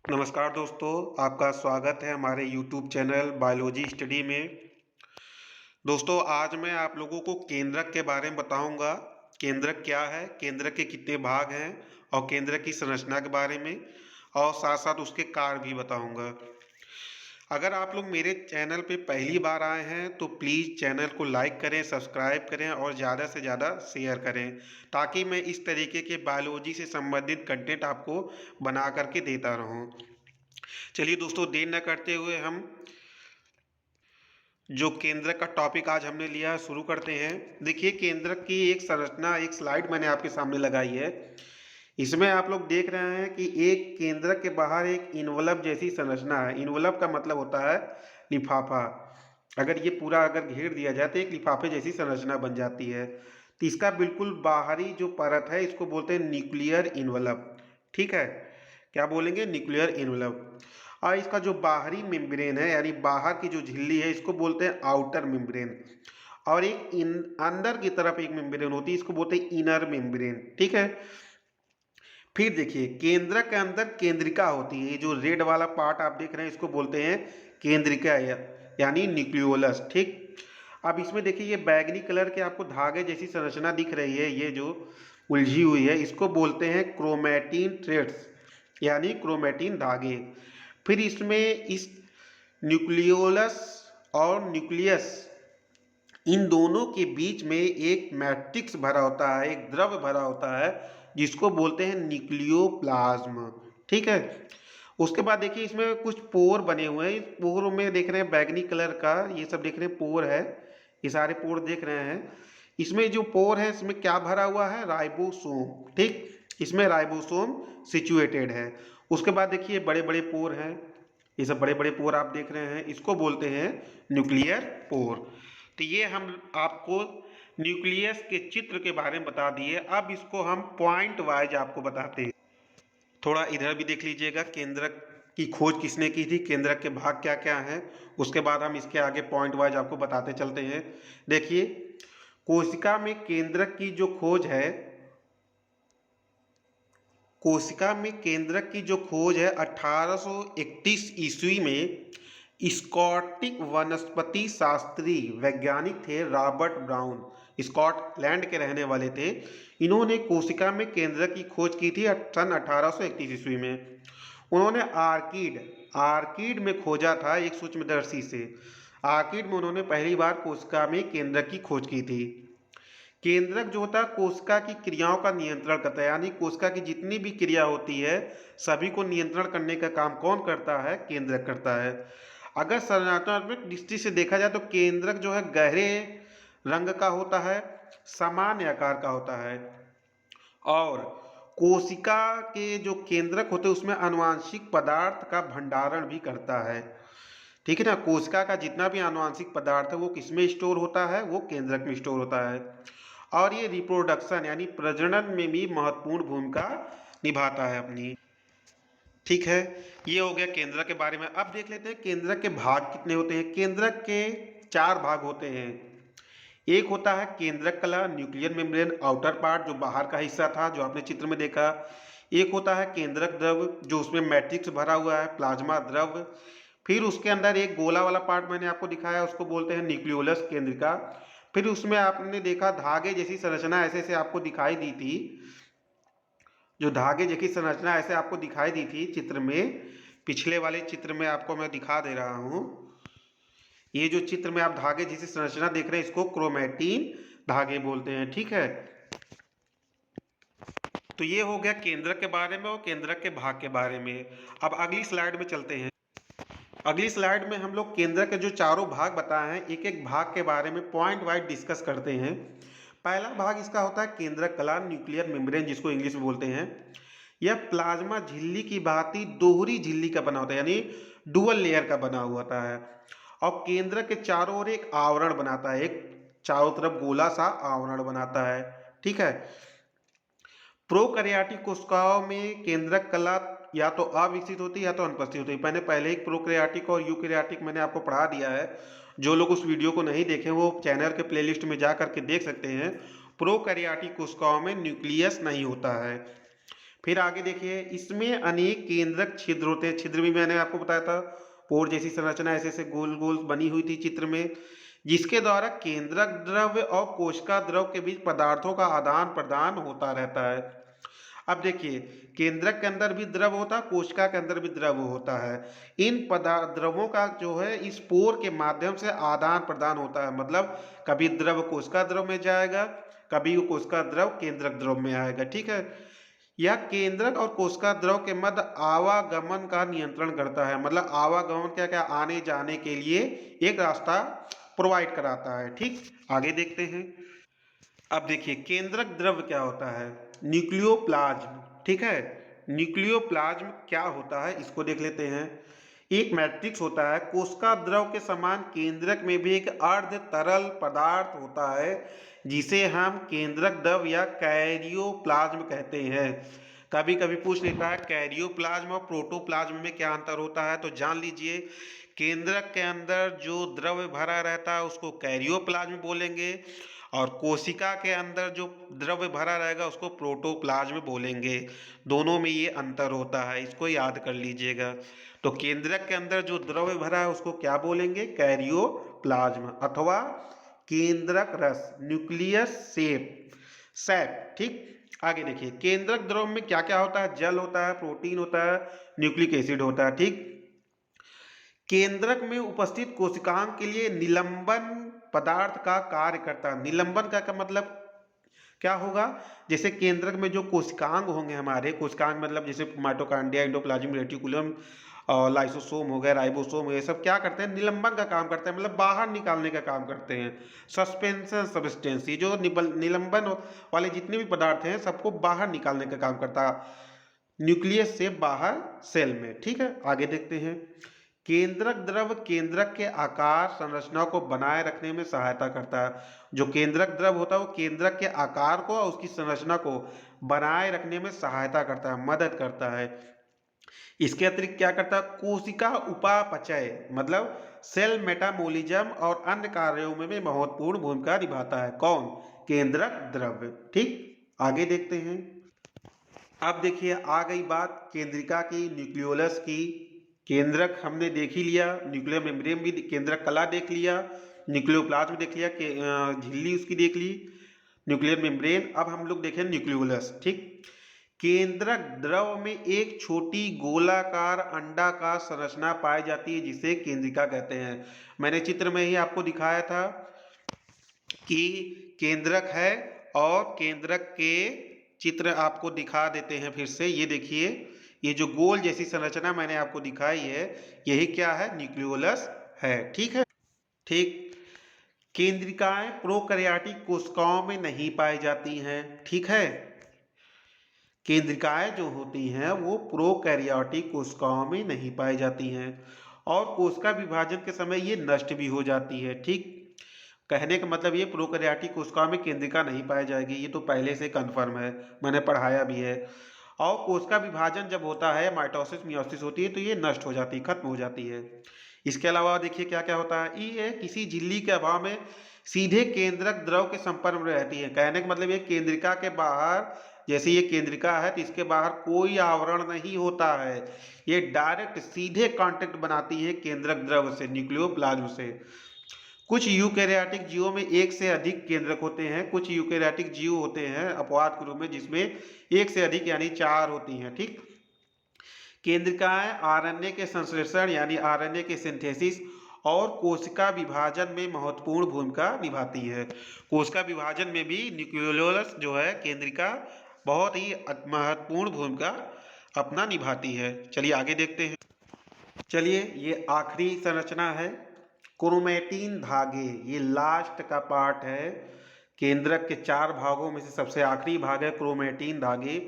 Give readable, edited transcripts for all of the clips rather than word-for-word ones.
नमस्कार दोस्तों, आपका स्वागत है हमारे यूट्यूब चैनल बायोलॉजी स्टडी में। दोस्तों, आज मैं आप लोगों को केंद्रक के बारे में बताऊंगा। केंद्रक क्या है, केंद्रक के कितने भाग हैं और केंद्रक की संरचना के बारे में, और साथ साथ उसके कार्य भी बताऊंगा। अगर आप लोग मेरे चैनल पे पहली बार आए हैं तो प्लीज़ चैनल को लाइक करें, सब्सक्राइब करें और ज़्यादा से ज़्यादा शेयर करें, ताकि मैं इस तरीके के बायोलॉजी से संबंधित कंटेंट आपको बना करके देता रहूं। चलिए दोस्तों, देर न करते हुए हम जो केंद्रक का टॉपिक आज हमने लिया है शुरू करते हैं। देखिए, केंद्रक की एक संरचना, एक स्लाइड मैंने आपके सामने लगाई है। इसमें आप लोग देख रहे हैं कि एक केंद्रक के बाहर एक इन्वलप जैसी संरचना है। इन्वलप का मतलब होता है लिफाफा। अगर ये पूरा अगर घेर दिया जाए तो एक लिफाफे जैसी संरचना बन जाती है। तो इसका बिल्कुल बाहरी जो परत है इसको बोलते हैं न्यूक्लियर इन्वलप। ठीक है, क्या बोलेंगे? Nuclear envelope. और इसका जो बाहरी मेम्ब्रेन है, यानी बाहर की जो झिल्ली है, इसको बोलते हैं आउटर मेम्ब्रेन। और एक अंदर की तरफ एक मेम्ब्रेन होती है, इसको बोलते हैं इनर मेम्ब्रेन। ठीक है। फिर देखिए, केंद्रक के अंदर केंद्रिका होती है। ये जो रेड वाला पार्ट आप देख रहे हैं इसको बोलते हैं केंद्रिका, यानी न्यूक्लियोलस। ठीक। अब इसमें देखिए, ये बैगनी कलर के आपको धागे जैसी संरचना दिख रही है, ये जो उलझी हुई है, इसको बोलते हैं क्रोमैटिन थ्रेड्स, यानी क्रोमैटिन धागे। फिर इसमें इस न्यूक्लियोलस और न्यूक्लियस, इन दोनों के बीच में एक मैट्रिक्स भरा होता है, एक द्रव भरा होता है, जिसको बोलते हैं न्यूक्लियोप्लाज्म। ठीक है। उसके बाद देखिए, इसमें कुछ पोर बने हुए हैं। इस पोर में देख रहे हैं बैगनी कलर का, ये सब देख रहे हैं पोर है, ये सारे पोर देख रहे हैं। इसमें जो पोर है इसमें क्या भरा हुआ है? राइबोसोम। ठीक, इसमें राइबोसोम सिचुएटेड है। उसके बाद देखिए, बड़े बड़े पोर हैं, ये सब बड़े बड़े पोर आप देख रहे हैं, इसको बोलते हैं न्यूक्लियर पोर। तो ये हम आपको न्यूक्लियस के चित्र के बारे में बता दिए। अब इसको हम पॉइंट वाइज आपको बताते हैं। थोड़ा इधर भी देख लीजिएगा, केंद्रक की खोज किसने की थी, केंद्रक के भाग क्या क्या हैं। उसके बाद हम इसके आगे पॉइंट वाइज आपको बताते चलते हैं। देखिए, कोशिका में केंद्रक की जो खोज है, कोशिका में केंद्रक की जो खोज है 1831 ईस्वी में स्कॉटिक वनस्पति शास्त्री वैज्ञानिक थे रॉबर्ट ब्राउन, स्कॉटलैंड के रहने वाले थे। इन्होंने कोशिका में केंद्रक की खोज की थी सन 1831 ईस्वी में। उन्होंने आर्किड आर्किड में खोजा था एक सूक्ष्मदर्शी से। आर्किड में उन्होंने पहली बार कोशिका में केंद्रक की खोज की थी। केंद्रक जो होता है कोशिका की क्रियाओं का नियंत्रण करता है, यानी कोशिका की जितनी भी क्रिया होती है सभी को नियंत्रण करने का काम कौन करता है? केंद्रक करता है। अगर संरचनात्मक दृष्टि से देखा जाए तो केंद्रक जो है गहरे रंग का होता है, सामान्य आकार का होता है, और कोशिका के जो केंद्रक होते हैं उसमें आनुवांशिक पदार्थ का भंडारण भी करता है। ठीक है ना, कोशिका का जितना भी आनुवांशिक पदार्थ है वो किसमें स्टोर होता है? वो केंद्रक में स्टोर होता है। और ये रिप्रोडक्शन यानी प्रजनन में भी महत्वपूर्ण भूमिका निभाता है अपनी। ठीक है, ये हो गया केंद्रक के बारे में। अब देख लेते हैं केंद्रक के भाग कितने होते हैं। केंद्रक के 4 भाग होते हैं। एक होता है केंद्रक कला, न्यूक्लियर मेम्ब्रेन, आउटर पार्ट जो बाहर का हिस्सा था जो आपने चित्र में देखा। एक होता है केंद्रक द्रव, जो उसमें मैट्रिक्स भरा हुआ है, प्लाज्मा द्रव। फिर उसके अंदर एक गोला वाला पार्ट मैंने आपको दिखाया, उसको बोलते हैं न्यूक्लियोलस केंद्रिका। फिर उसमें आपने देखा धागे जैसी संरचना ऐसे ऐसे आपको दिखाई दी थी, जो धागे जैसी संरचना ऐसे आपको दिखाई दी थी चित्र में, पिछले वाले चित्र में आपको मैं दिखा दे रहा हूँ। ये जो चित्र में आप धागे जैसी संरचना देख रहे हैं इसको क्रोमैटिन धागे बोलते हैं। ठीक है, तो ये हो गया केंद्रक के बारे में और केंद्रक के भाग के बारे में। अब अगली स्लाइड में चलते हैं। अगली स्लाइड में हम लोग केंद्रक के जो चारों भाग बताए हैं, एक एक भाग के बारे में पॉइंट वाइज डिस्कस करते हैं। पहला भाग इसका होता है केंद्रक कला, न्यूक्लियर मेम्ब्रेन जिसको इंग्लिश में बोलते हैं। यह प्लाज्मा झिल्ली की भांति दोहरी झिल्ली का बना होता है, यानी डुअल लेयर का बना हुआ होता है, और केंद्रक के चारों ओर एक आवरण बनाता है, एक चारों तरफ गोला सा आवरण बनाता है। ठीक है। प्रोकैरियोटिक कोशिकाओं में केंद्रक कला या तो अविकसित होती है या तो अनुपस्थित होती है। मैंने पहले ही प्रोकैरियोटिक और यूकैरियोटिक मैंने आपको पढ़ा दिया है। जो लोग उस वीडियो को नहीं देखे वो चैनल के प्लेलिस्ट में जा करके देख सकते हैं। प्रोकैरियोटिक कोशिकाओं में न्यूक्लियस नहीं होता है। फिर आगे देखिए, इसमें अनेक केंद्रक छिद्र होते हैं। छिद्र भी मैंने आपको बताया था, पोर जैसी संरचना ऐसे ऐसे गोल गोल बनी हुई थी चित्र में, जिसके द्वारा केंद्रक द्रव्य और कोशिका द्रव के बीच पदार्थों का आदान प्रदान होता रहता है। अब देखिए, केंद्रक के अंदर भी द्रव होता है, कोशिका के अंदर भी द्रव होता है। इन द्रवों का जो है इस पोर के माध्यम से आदान प्रदान होता है। मतलब कभी द्रव कोशिका द्रव में जाएगा, कभी वो कोशिका द्रव केंद्रक द्रव में आएगा। ठीक है, यह केंद्रक और कोशिका द्रव के मध्य आवागमन का नियंत्रण करता है। मतलब आवागमन क्या क्या, आने जाने के लिए एक रास्ता प्रोवाइड कराता है। ठीक, आगे देखते हैं। अब देखिए, केंद्रक द्रव्य क्या होता है, न्यूक्लियोप्लाज्म। ठीक है, न्यूक्लियोप्लाज्म क्या होता है इसको देख लेते हैं। एक मैट्रिक्स होता है, कोशिका द्रव के समान केंद्रक में भी एक अर्ध तरल पदार्थ होता है, जिसे हम केंद्रक द्रव या कैरियोप्लाज्म कहते हैं। कभी कभी पूछ लेता है कैरियोप्लाज्म और प्रोटोप्लाज्म में क्या अंतर होता है, तो जान लीजिए, केंद्रक के अंदर जो द्रव्य भरा रहता है उसको कैरियोप्लाज्म बोलेंगे, और कोशिका के अंदर जो द्रव्य भरा रहेगा उसको प्रोटोप्लाज्म बोलेंगे। दोनों में ये अंतर होता है, इसको याद कर लीजिएगा। तो केंद्रक के अंदर जो द्रव्य भरा है उसको क्या बोलेंगे, कैरियोप्लाज्म अथवा केंद्रक रस, न्यूक्लियस सैप। ठीक, आगे देखिए, केंद्रक द्रव में क्या क्या होता है, जल होता है, प्रोटीन होता है, न्यूक्लिक एसिड होता है। ठीक, केंद्रक में उपस्थित कोशिकांग के लिए निलंबन पदार्थ का कार्य करता है। निलंबन का मतलब क्या होगा, जैसे केंद्रक में जो कोशिकांग होंगे हमारे, कोशिकांग मतलब जैसे माइटोकॉन्ड्रिया, एंडोप्लाज्म रेटिकुलम और लाइसोसोम हो गए, राइबोसोम हो गए, सब क्या करते हैं, निलंबन का काम करते हैं। मतलब बाहर निकालने का काम करते हैं। सस्पेंशन सब्सटेंस, ये जो निलंबन वाले जितने भी पदार्थ हैं सबको बाहर निकालने का काम करता है, न्यूक्लियस से बाहर सेल में। ठीक है, आगे देखते हैं। केंद्रक द्रव केंद्रक के आकार संरचना को बनाए रखने में सहायता करता है। जो केंद्रक द्रव होता है वो केंद्रक के आकार को और उसकी संरचना को बनाए रखने में सहायता करता है, मदद करता है। इसके अतिरिक्त क्या करता है, कोशिका उपापचय मतलब सेल मेटाबॉलिज्म और अन्य कार्यों में भी महत्वपूर्ण भूमिका निभाता है। कौन, केंद्रक द्रव्य। ठीक, आगे देखते हैं। अब देखिए, आ गई बात केंद्रिका की, न्यूक्लियोलस की। केंद्रक हमने देख ही लिया, न्यूक्लियर मेम्ब्रेन भी, केंद्रक कला देख लिया, न्यूक्लियोप्लाज्म देख लिया, झिल्ली उसकी देख ली, न्यूक्लियर मेम्ब्रेन। अब हम लोग देखें न्यूक्लियोलस। ठीक, केंद्रक द्रव में एक छोटी गोलाकार अंडाकार संरचना पाई जाती है जिसे केंद्रिका कहते हैं। मैंने चित्र में ही आपको दिखाया था कि केंद्रक है, और केंद्रक के चित्र आपको दिखा देते हैं फिर से। ये देखिए, ये जो गोल जैसी संरचना मैंने आपको दिखाई है, यही क्या है, न्यूक्लियोलस है। ठीक है, ठीक, केंद्रिकाएं प्रोकैरियोटिक कोशिकाओं में नहीं पाई जाती हैं। ठीक है, केंद्रिकाएं जो होती हैं वो प्रोकैरियोटिक कोशिकाओं में नहीं पाई जाती हैं, और कोशिका विभाजन के समय ये नष्ट भी हो जाती है। ठीक, कहने का मतलब ये प्रोकैरियोटिक कोशिकाओं में केंद्रिका नहीं पाई जाएगी, ये तो पहले से कंफर्म है, मैंने पढ़ाया भी है। और कोशिका विभाजन जब होता है, माइटोसिस मियोसिस होती है, तो ये नष्ट हो जाती है, खत्म हो जाती है। इसके अलावा देखिए क्या क्या होता है, ये किसी झिल्ली के अभाव में सीधे केंद्रक द्रव के संपर्क में रहती है। कहने का मतलब ये केंद्रिका के बाहर, जैसे ये केंद्रिका है तो इसके बाहर कोई आवरण नहीं होता है, ये डायरेक्ट सीधे कांटेक्ट बनाती है केंद्रक द्रव से, न्यूक्लियोप्लाज्म से। कुछ यूकैरियोटिक जीवों में एक से अधिक केंद्रक होते हैं। कुछ यूकैरियोटिक जीव होते हैं अपवाद के रूप में जिसमें एक से अधिक यानी 4 होती हैं। ठीक, केंद्रिकाएं आरएनए के संश्लेषण यानी आरएनए के सिंथेसिस और कोशिका विभाजन में महत्वपूर्ण भूमिका निभाती है। कोशिका विभाजन में भी न्यूक्लियोलस जो है, केंद्रिका बहुत ही महत्वपूर्ण भूमिका अपना निभाती है। चलिए आगे देखते हैं। चलिए, ये आखिरी संरचना है, क्रोमैटिन धागे। ये लास्ट का पार्ट है, केंद्रक के 4 भागों में से सबसे आखिरी भाग है क्रोमैटिन धागे।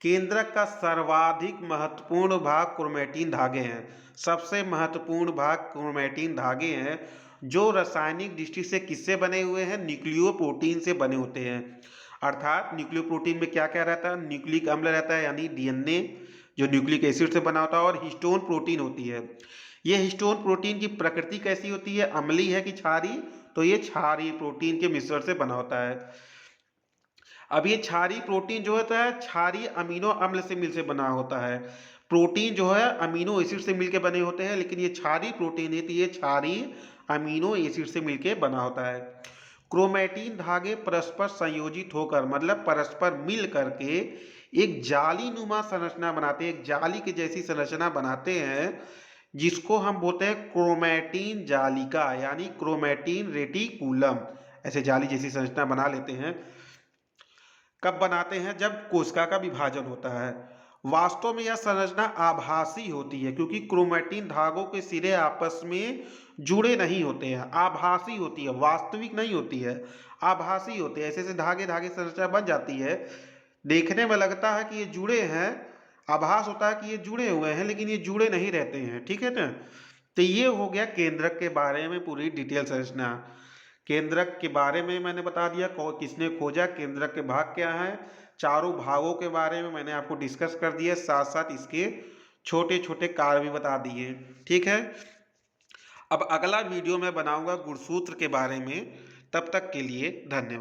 केंद्रक का सर्वाधिक महत्वपूर्ण भाग क्रोमैटिन धागे हैं। सबसे महत्वपूर्ण भाग क्रोमैटिन धागे हैं, जो रासायनिक दृष्टि से किससे बने हुए हैं, न्यूक्लियोप्रोटीन से बने होते हैं। अर्थात न्यूक्लियोप्रोटीन में क्या क्या रहता है, न्यूक्लिक अम्ल रहता है यानी डीएनए, जो न्यूक्लिक एसिड से बना होता है, और हिस्टोन प्रोटीन होती है। ये हिस्टोन प्रोटीन की प्रकृति कैसी होती है, अम्लीय है कि क्षारीय, तो ये क्षारीय प्रोटीन के मिश्रण से बना होता है। अब ये क्षारीय प्रोटीन जो होता है क्षारीय अमीनो अम्ल से मिल से बना होता है। प्रोटीन जो है अमीनो एसिड से मिलके बने होते हैं, लेकिन ये क्षारीय प्रोटीन है तो ये क्षारीय अमीनो एसिड से मिलके बना होता है। क्रोमैटिन धागे परस्पर संयोजित होकर मतलब परस्पर मिल करके एक जाली नुमा संरचना बनाते हैं, एक जाली की जैसी संरचना बनाते हैं, जिसको हम बोलते हैं क्रोमैटिन जालिका यानी क्रोमैटिन रेटिकुलम। ऐसे जाली जैसी संरचना बना लेते हैं। कब बनाते हैं? जब कोशिका का विभाजन होता है। वास्तव में यह संरचना आभासी होती है, क्योंकि क्रोमैटिन धागों के सिरे आपस में जुड़े नहीं होते हैं। आभासी होती है, वास्तविक नहीं होती है, आभासी होते हैं। ऐसे ऐसे धागे धागे संरचना बन जाती है, देखने में लगता है कि ये जुड़े हैं, आभास होता है कि ये जुड़े हुए हैं, लेकिन ये जुड़े नहीं रहते हैं। ठीक है ना? तो ये हो गया केंद्रक के बारे में पूरी डिटेल संरचना। केंद्रक के बारे में मैंने बता दिया, किसने खोजा, केंद्रक के भाग क्या है, चारों भागों के बारे में मैंने आपको डिस्कस कर दिया, साथ साथ इसके छोटे छोटे कार्य भी बता दिए। ठीक है, अब अगला वीडियो मैं बनाऊंगा गुणसूत्र के बारे में। तब तक के लिए धन्यवाद।